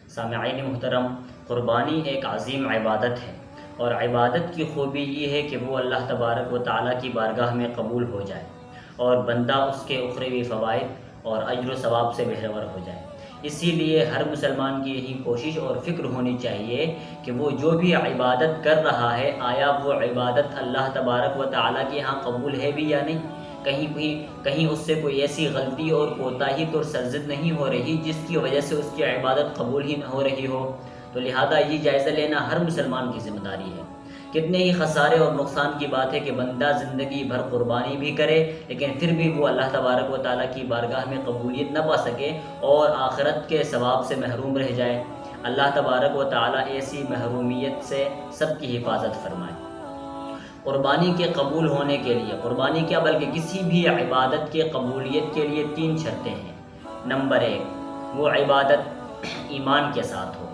سامعین محترم، قربانی ایک عظیم عبادت ہے، اور عبادت کی خوبی یہ ہے کہ وہ اللہ تبارک و تعالیٰ کی بارگاہ میں قبول ہو جائے اور بندہ اس کے اخروی فوائد اور اجر و ثواب سے بہرور ہو جائے۔ اسی لیے ہر مسلمان کی یہی کوشش اور فکر ہونی چاہیے کہ وہ جو بھی عبادت کر رہا ہے، آیا وہ عبادت اللہ تبارک و تعالیٰ کے ہاں قبول ہے بھی یا نہیں، کہیں اس سے کوئی ایسی غلطی اور کوتاہی تو سرزد نہیں ہو رہی جس کی وجہ سے اس کی عبادت قبول ہی نہ ہو رہی ہو۔ تو لہذا یہ جائزہ لینا ہر مسلمان کی ذمہ داری ہے۔ کتنے ہی خسارے اور نقصان کی بات ہے کہ بندہ زندگی بھر قربانی بھی کرے لیکن پھر بھی وہ اللہ تبارک و تعالیٰ کی بارگاہ میں قبولیت نہ پا سکے اور آخرت کے ثواب سے محروم رہ جائے۔ اللہ تبارک و تعالیٰ ایسی محرومیت سے سب کی حفاظت فرمائے۔ قربانی کے قبول ہونے کے لیے، قربانی کیا بلکہ کسی بھی عبادت کے قبولیت کے لیے 3 شرطیں ہیں۔ نمبر 1، وہ عبادت ایمان کے ساتھ ہو۔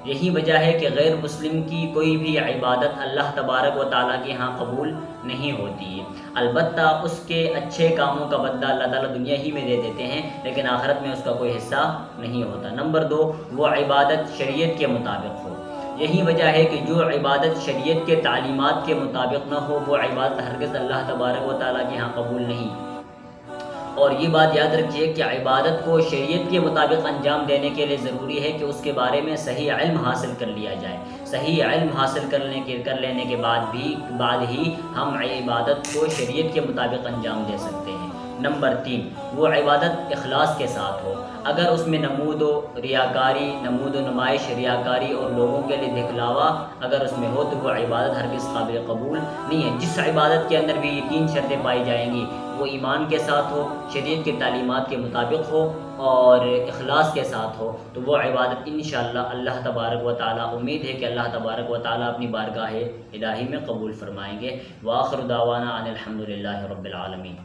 یہی وجہ ہے کہ غیر مسلم کی کوئی بھی عبادت اللہ تبارک و تعالیٰ کے ہاں قبول نہیں ہوتی ہے۔ البتہ اس کے اچھے کاموں کا بدلہ اللہ تعالیٰ دنیا ہی میں دے دیتے ہیں لیکن آخرت میں اس کا کوئی حصہ نہیں ہوتا۔ نمبر 2، وہ عبادت شریعت کے مطابق ہو۔ یہی وجہ ہے کہ جو عبادت شریعت کے تعلیمات کے مطابق نہ ہو وہ عبادت ہرگز اللہ تبارک و تعالیٰ کے ہاں قبول نہیں۔ اور یہ بات یاد رکھیے کہ عبادت کو شریعت کے مطابق انجام دینے کے لیے ضروری ہے کہ اس کے بارے میں صحیح علم حاصل کر لیا جائے۔ صحیح علم حاصل کر لینے کے بعد ہی ہم عبادت کو شریعت کے مطابق انجام دے سکتے ہیں۔ نمبر 3، وہ عبادت اخلاص کے ساتھ ہو۔ اگر اس میں نمود و نمائش، ریاکاری اور لوگوں کے لیے دکھلاوا اگر اس میں ہو تو وہ عبادت ہرگز قابل قبول نہیں ہے۔ جس عبادت کے اندر بھی یہ 3 شرطیں پائی جائیں گی، وہ ایمان کے ساتھ ہو، شریعت کی تعلیمات کے مطابق ہو اور اخلاص کے ساتھ ہو، تو وہ عبادت انشاءاللہ اللہ تبارک و تعالیٰ، امید ہے کہ اللہ تبارک و تعالیٰ اپنی بارگاہ الہی میں قبول فرمائیں گے۔ وآخر دعوانا ان الحمدللہ رب العالمین۔